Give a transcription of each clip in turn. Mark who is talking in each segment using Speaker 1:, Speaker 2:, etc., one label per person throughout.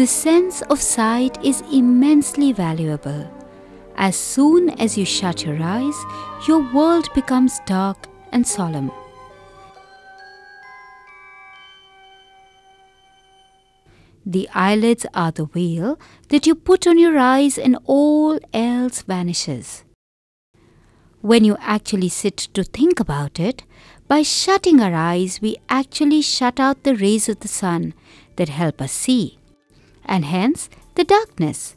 Speaker 1: The sense of sight is immensely valuable. As soon as you shut your eyes, your world becomes dark and solemn. The eyelids are the veil that you put on your eyes and all else vanishes. When you actually sit to think about it, by shutting our eyes, we actually shut out the rays of the sun that help us see, and hence the darkness.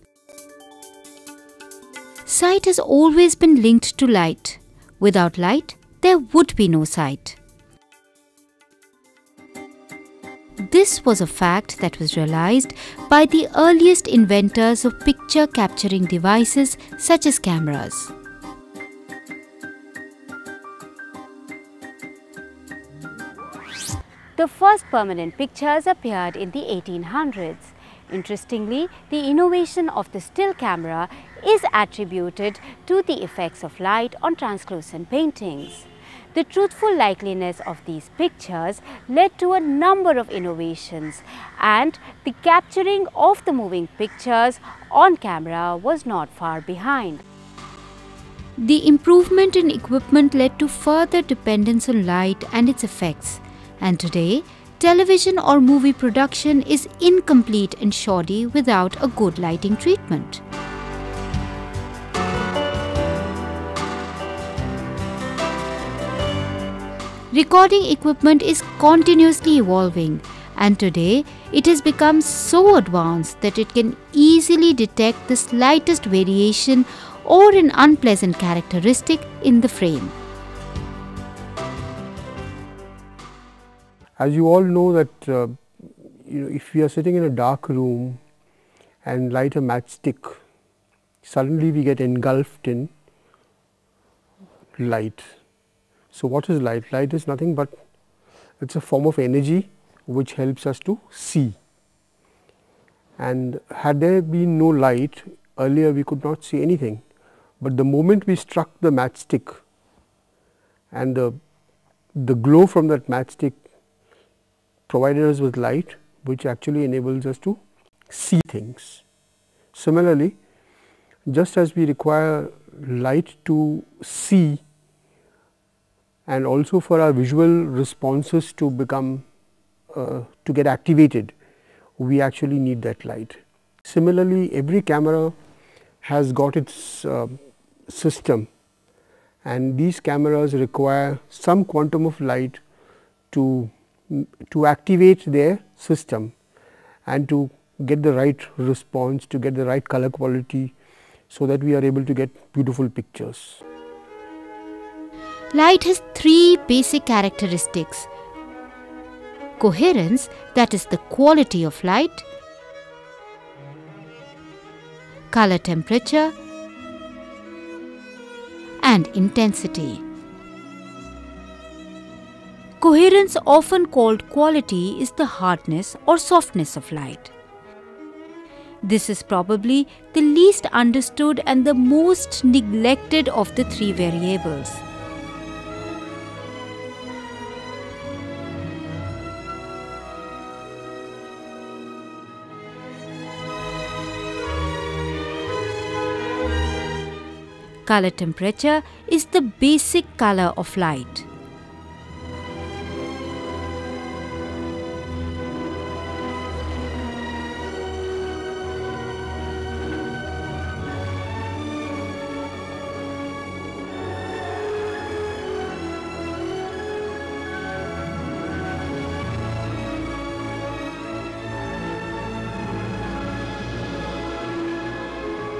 Speaker 1: Sight has always been linked to light. Without light, there would be no sight. This was a fact that was realized by the earliest inventors of picture capturing devices such as cameras. The first permanent pictures appeared in the 1800s. Interestingly, the innovation of the still camera is attributed to the effects of light on translucent paintings. The truthful likeliness of these pictures led to a number of innovations, and the capturing of the moving pictures on camera was not far behind. The improvement in equipment led to further dependence on light and its effects, and today, television or movie production is incomplete and shoddy without a good lighting treatment. Recording equipment is continuously evolving, and today it has become so advanced that it can easily detect the slightest variation or an unpleasant characteristic in the frame.
Speaker 2: As you all know that if we are sitting in a dark room and light a matchstick, suddenly we get engulfed in light. So what is light? Light is nothing but it's a form of energy which helps us to see. And had there been no light, earlier we could not see anything. But the moment we struck the matchstick and the glow from that matchstick provided us with light, which actually enables us to see things. Similarly, just as we require light to see and also for our visual responses to become to get activated, we actually need that light. Similarly, every camera has got its system, and these cameras require some quantum of light to activate their system and to get the right response, to get the right color quality, so that we are able to get beautiful pictures.
Speaker 1: Light has three basic characteristics: coherence, that is the quality of light; color temperature; and intensity. Coherence, often called quality, is the hardness or softness of light. This is probably the least understood and the most neglected of the three variables. Color temperature is the basic color of light.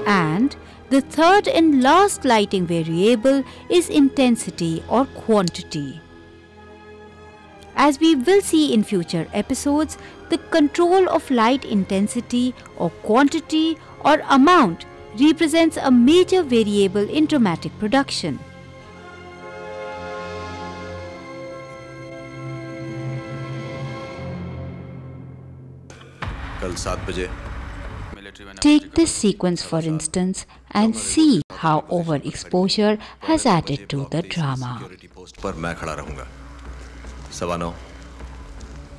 Speaker 1: And the third and last lighting variable is intensity or quantity. As we will see in future episodes, the control of light intensity or quantity or amount represents a major variable in dramatic production. Take this sequence for instance and see how overexposure has added to the drama.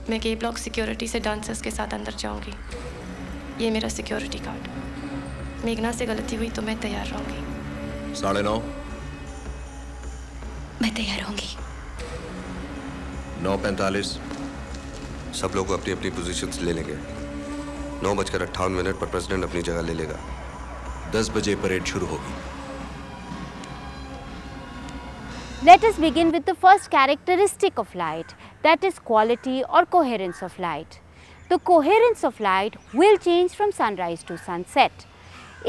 Speaker 3: मैं के block security से dancers के साथ अंदर जाऊंगी. ये मेरा security card. मेघना से गलती हुई तो मैं तैयार रहूंगी।
Speaker 4: 9:30।
Speaker 3: मैं तैयार रहूंगी।
Speaker 4: 9:45। सब लोग अपनी अपनी पोजीशंस ले लेंगे। 9:58 पर प्रेसिडेंट अपनी जगह ले लेगा। 10 बजे परेड शुरू होगी।
Speaker 1: Let us begin with the first characteristic of light, that is quality or coherence of light. The coherence of light will change from sunrise to sunset.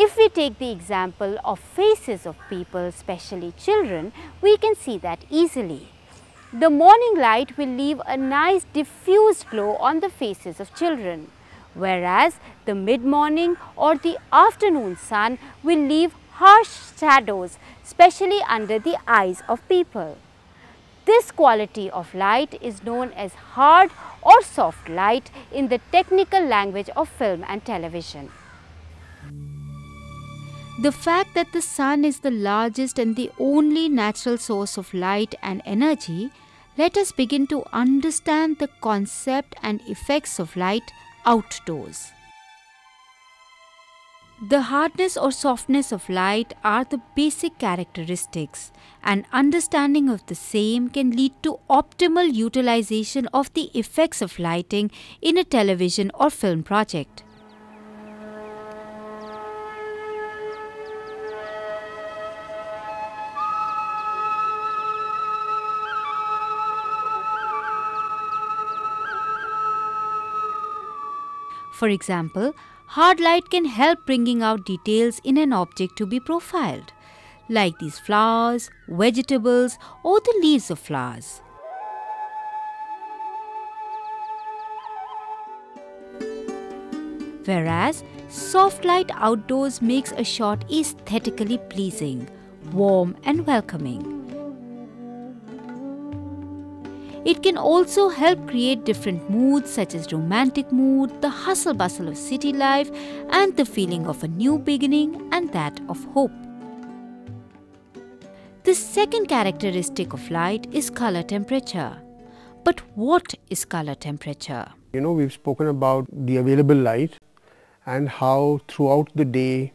Speaker 1: If we take the example of faces of people, especially children, we can see that easily. The morning light will leave a nice diffused glow on the faces of children, whereas the mid-morning or the afternoon sun will leave harsh shadows, especially under the eyes of people. This quality of light is known as hard or soft light in the technical language of film and television. The fact that the sun is the largest and the only natural source of light and energy, let us begin to understand the concept and effects of light outdoors. The hardness or softness of light are the basic characteristics, and understanding of the same can lead to optimal utilization of the effects of lighting in a television or film project. For example, hard light can help bringing out details in an object to be profiled, like these flowers, vegetables, or the leaves of flowers. Whereas, soft light outdoors makes a shot aesthetically pleasing, warm and welcoming. It can also help create different moods such as romantic mood, the hustle bustle of city life, and the feeling of a new beginning and that of hope. The second characteristic of light is color temperature. But what is color temperature?
Speaker 2: We've spoken about the available light and how throughout the day,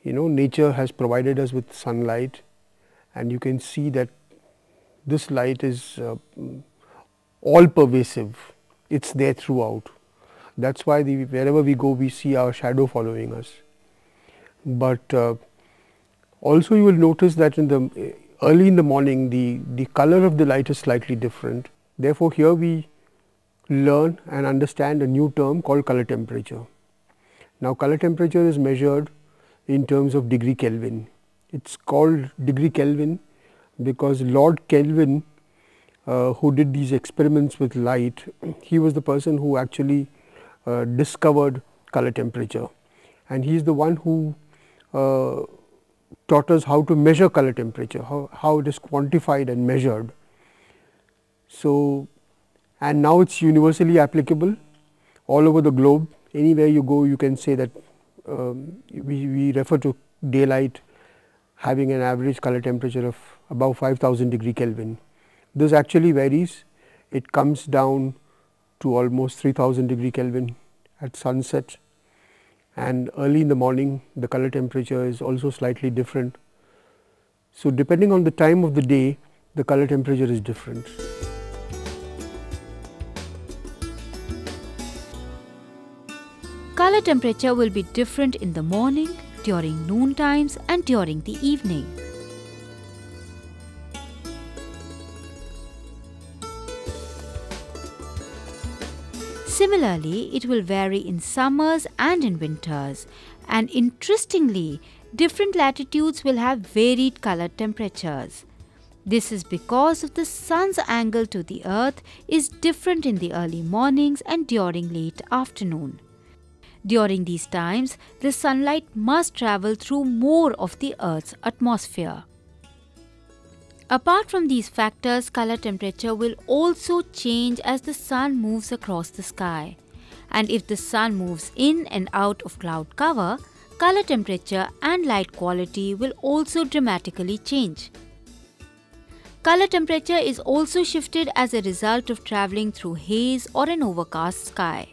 Speaker 2: nature has provided us with sunlight, and you can see that this light is all pervasive. It's there throughout. That's why wherever we go, we see our shadow following us. But also you will notice that early in the morning, the color of the light is slightly different. Therefore, here we learn and understand a new term called color temperature. Now, color temperature is measured in terms of degree Kelvin. It's called degree Kelvin because Lord Kelvin, who did these experiments with light, he was the person who actually discovered color temperature, and he is the one who taught us how to measure color temperature, how it is quantified and measured. So, and now it's universally applicable all over the globe. Anywhere you go, you can say that we refer to daylight having an average color temperature of above 5000 degree Kelvin. This actually varies. It comes down to almost 3000 degree Kelvin at sunset, and early in the morning the color temperature is also slightly different. So, depending on the time of the day, the color temperature is different.
Speaker 1: Color temperature will be different in the morning, during noon times and during the evening. Similarly, it will vary in summers and in winters, and interestingly, different latitudes will have varied color temperatures. This is because of the sun's angle to the earth is different in the early mornings and during late afternoon. During these times, the sunlight must travel through more of the earth's atmosphere. Apart from these factors, color temperature will also change as the sun moves across the sky. And if the sun moves in and out of cloud cover, color temperature and light quality will also dramatically change. Color temperature is also shifted as a result of traveling through haze or an overcast sky.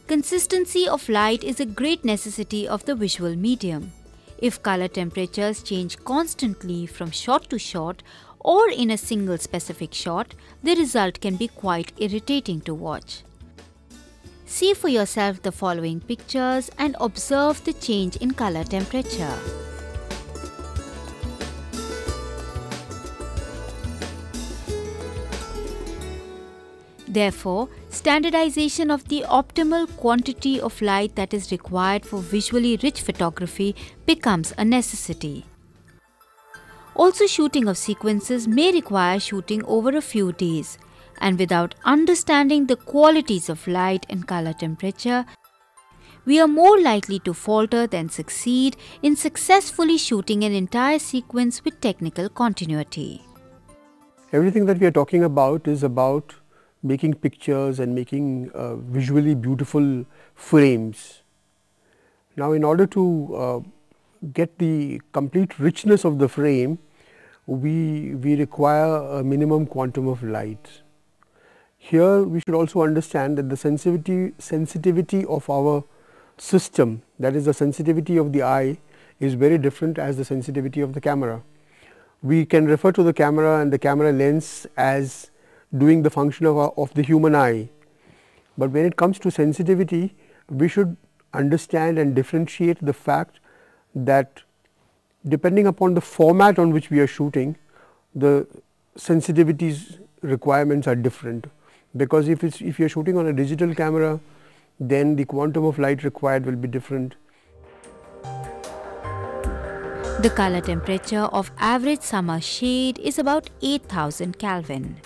Speaker 1: Consistency of light is a great necessity of the visual medium. If color temperatures change constantly from shot to shot or in a single specific shot, the result can be quite irritating to watch. See for yourself the following pictures and observe the change in color temperature. Therefore, standardization of the optimal quantity of light that is required for visually rich photography becomes a necessity. Also, shooting of sequences may require shooting over a few days, and without understanding the qualities of light and color temperature, we are more likely to falter than succeed in successfully shooting an entire sequence with technical continuity.
Speaker 2: Everything that we are talking about is about making pictures and making visually beautiful frames. Now, in order to get the complete richness of the frame, we require a minimum quantum of light. Here we should also understand that the sensitivity of our system, that is the sensitivity of the eye, is very different as the sensitivity of the camera. We can refer to the camera and the camera lens as doing the function of the human eye. But when it comes to sensitivity, we should understand and differentiate the fact that depending upon the format on which we are shooting, the sensitivities requirements are different. Because if you are shooting on a digital camera, then the quantum of light required will be different.
Speaker 1: The color temperature of average summer shade is about 8000 Kelvin.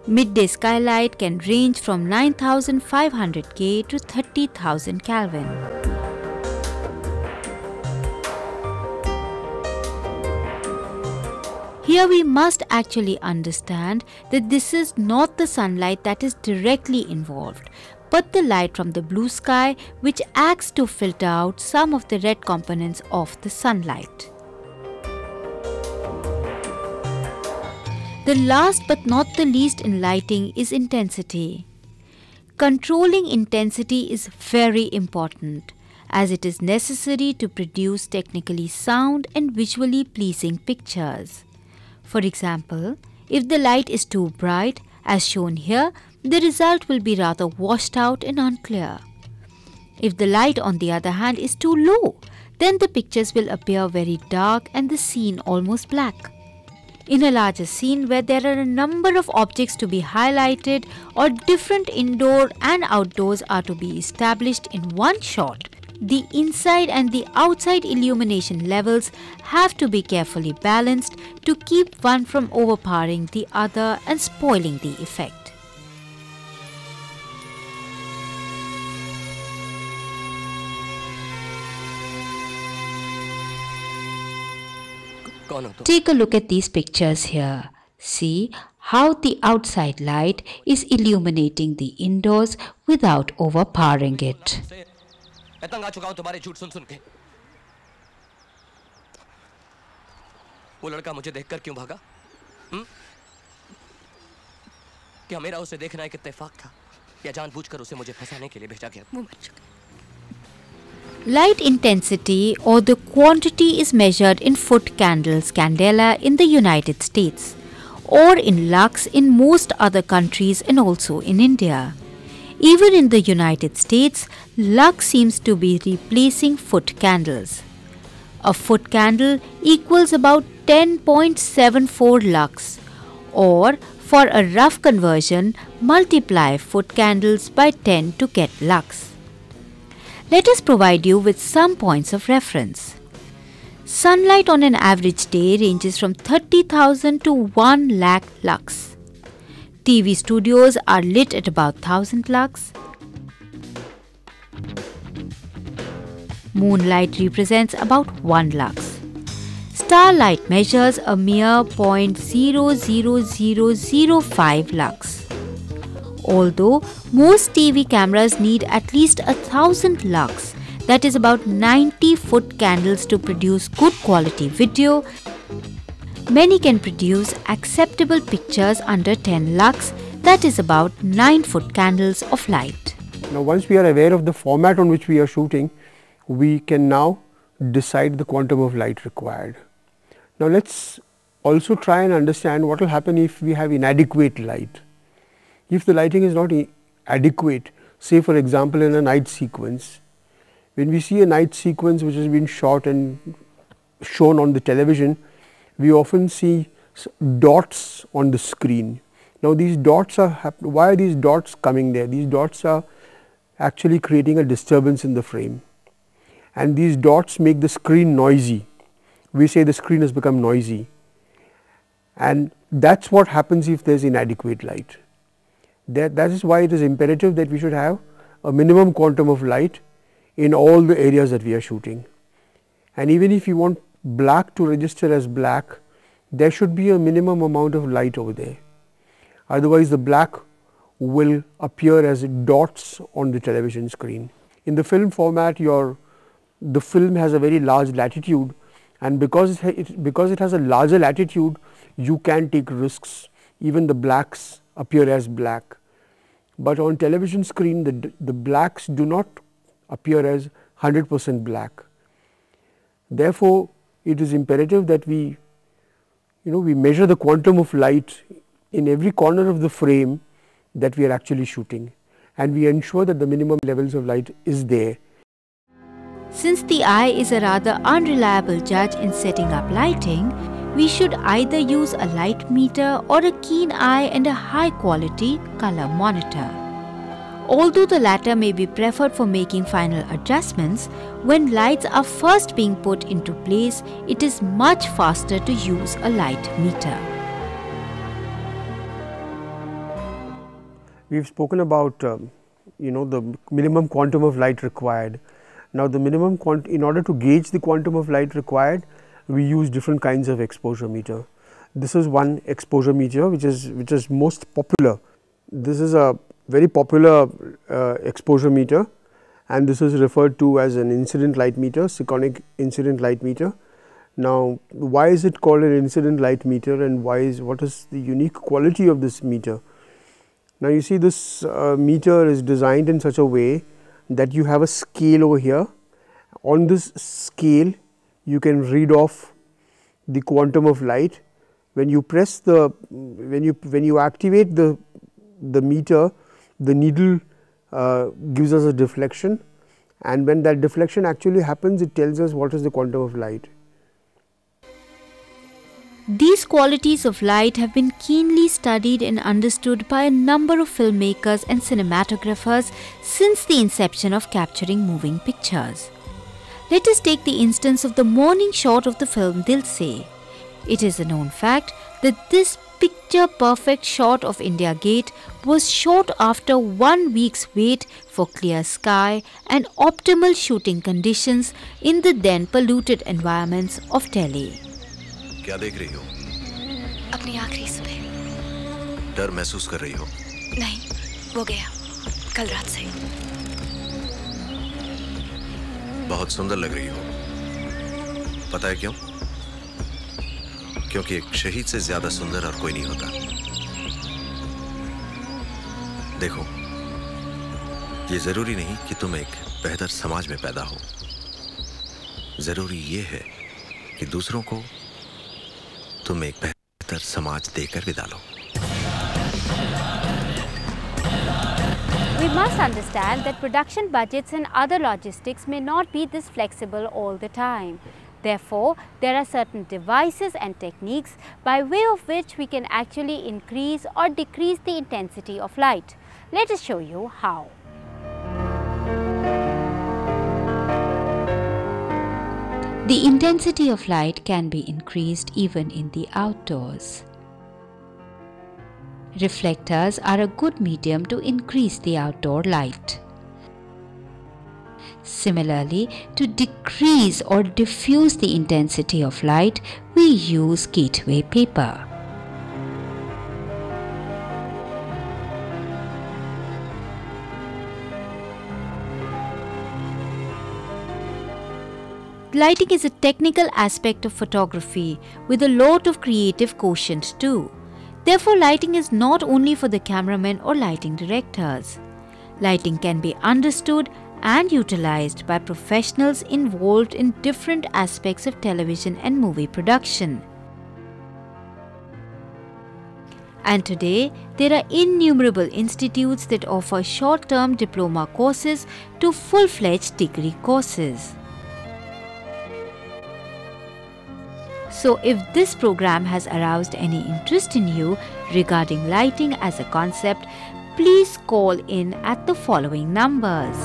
Speaker 1: Midday skylight can range from 9500 K to 30,000 Kelvin. Here we must actually understand that this is not the sunlight that is directly involved, but the light from the blue sky which acts to filter out some of the red components of the sunlight. The last but not the least in lighting is intensity. Controlling intensity is very important, as it is necessary to produce technically sound and visually pleasing pictures. For example, if the light is too bright, as shown here, the result will be rather washed out and unclear. If the light, on the other hand, is too low, then the pictures will appear very dark and the scene almost black. In a larger scene where there are a number of objects to be highlighted or different indoor and outdoors are to be established in one shot, the inside and the outside illumination levels have to be carefully balanced to keep one from overpowering the other and spoiling the effect. Take a look at these pictures here. See how the outside light is illuminating the indoors without overpowering it.
Speaker 5: वो लड़का मुझे देखकर क्यों भागा? क्या मेरा उसे देखना एक इत्तेफाक था या जानबूझकर उसे मुझे फंसाने के लिए भेजा गया?
Speaker 1: Light intensity or the quantity is measured in foot candles candela in the United States or in lux in most other countries and also in India. Even in the United States, lux seems to be replacing foot candles. A foot candle equals about 10.74 lux, or for a rough conversion, multiply foot candles by 10 to get lux. Let us provide you with some points of reference. Sunlight on an average day ranges from 30,000 to 1 lakh lux. TV studios are lit at about 1000 lux. Moonlight represents about 1 lux. Starlight measures a mere 0.00005 lux. Although most TV cameras need at least 1000 lux, that is about 90 foot candles to produce good quality video, many can produce acceptable pictures under 10 lux, that is about 9-foot candles of light.
Speaker 2: Now once we are aware of the format on which we are shooting, we can now decide the quantum of light required. Now let's also try and understand what will happen if we have inadequate light. If the lighting is not adequate, say for example in a night sequence, when we see a night sequence which has been shot and shown on the television, we often see dots on the screen. Now these dots are, why are these dots coming there? These dots are actually creating a disturbance in the frame, and these dots make the screen noisy. We say the screen has become noisy, and that's what happens if there is inadequate light. That is why it is imperative that we should have a minimum quantum of light in all the areas that we are shooting. And even if you want black to register as black, there should be a minimum amount of light over there. Otherwise the black will appear as dots on the television screen. In the film format, the film has a very large latitude, and because it has a larger latitude, you can take risks. Even the blacks appear as black. But on television screen, the blacks do not appear as 100% black. Therefore, it is imperative that we measure the quantum of light in every corner of the frame that we are actually shooting, and we ensure that the minimum levels of light is there.
Speaker 1: Since the eye is a rather unreliable judge in setting up lighting, we should either use a light meter or a keen eye and a high quality color monitor. Although the latter may be preferred for making final adjustments, when lights are first being put into place, it is much faster to use a light meter.
Speaker 2: We have spoken about the minimum quantum of light required. Now the minimum in order to gauge the quantum of light required, we use different kinds of exposure meter. This is one exposure meter which is most popular. This is a very popular exposure meter, and this is referred to as an incident light meter, Sikonic incident light meter. Now why is it called an incident light meter, and what is the unique quality of this meter? Now you see, this meter is designed in such a way that you have a scale over here. On this scale you can read off the quantum of light. When you press when you activate the meter, the needle gives us a deflection, and when that deflection actually happens, it tells us what is the quantum of light.
Speaker 1: These qualities of light have been keenly studied and understood by a number of filmmakers and cinematographers since the inception of capturing moving pictures. Let us take the instance of the morning shot of the film Dil Se. It is a known fact that this picture-perfect shot of India Gate was shot after 1 week's wait for clear sky and optimal shooting conditions in the then polluted environments of Delhi.
Speaker 4: क्या देख रही हो?
Speaker 3: अपनी आखिरी सुबह।
Speaker 4: डर महसूस कर रही हो?
Speaker 3: नहीं, वो गया कल रात से।
Speaker 4: बहुत सुंदर लग रही हो। पता है क्यों? क्योंकि एक शहीद से ज्यादा सुंदर और कोई नहीं होता। देखो, ये जरूरी नहीं कि तुम एक बेहतर समाज में पैदा हो। जरूरी ये है कि दूसरों को तुम एक बेहतर समाज देकर विदा लो।
Speaker 1: We must understand that production budgets and other logistics may not be this flexible all the time. Therefore, there are certain devices and techniques by way of which we can actually increase or decrease the intensity of light. Let us show you how. The intensity of light can be increased even in the outdoors. Reflectors are a good medium to increase the outdoor light. Similarly, to decrease or diffuse the intensity of light, we use gateway paper. Lighting is a technical aspect of photography with a lot of creative quotient too. Therefore, lighting is not only for the cameramen or lighting directors. Lighting can be understood and utilized by professionals involved in different aspects of television and movie production. And today, there are innumerable institutes that offer short-term diploma courses to full-fledged degree courses. So if this program has aroused any interest in you regarding lighting as a concept, please call in at the following numbers.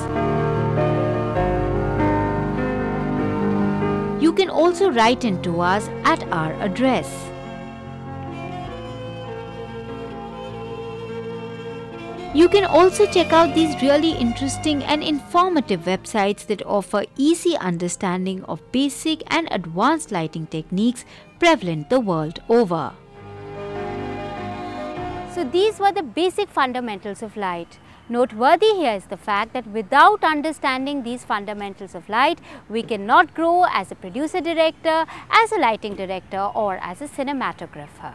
Speaker 1: You can also write in to us at our address. You can also check out these really interesting and informative websites that offer easy understanding of basic and advanced lighting techniques prevalent the world over. So these were the basic fundamentals of light. Noteworthy here is the fact that without understanding these fundamentals of light, we cannot grow as a producer-director, as a lighting director, or as a cinematographer.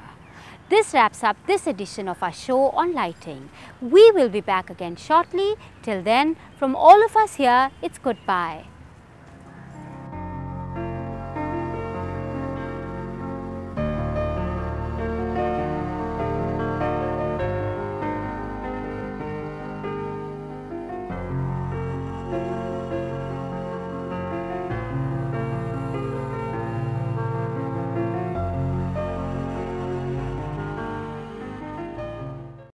Speaker 1: This wraps up this edition of our show on lighting. We will be back again shortly. Till then, from all of us here, it's goodbye.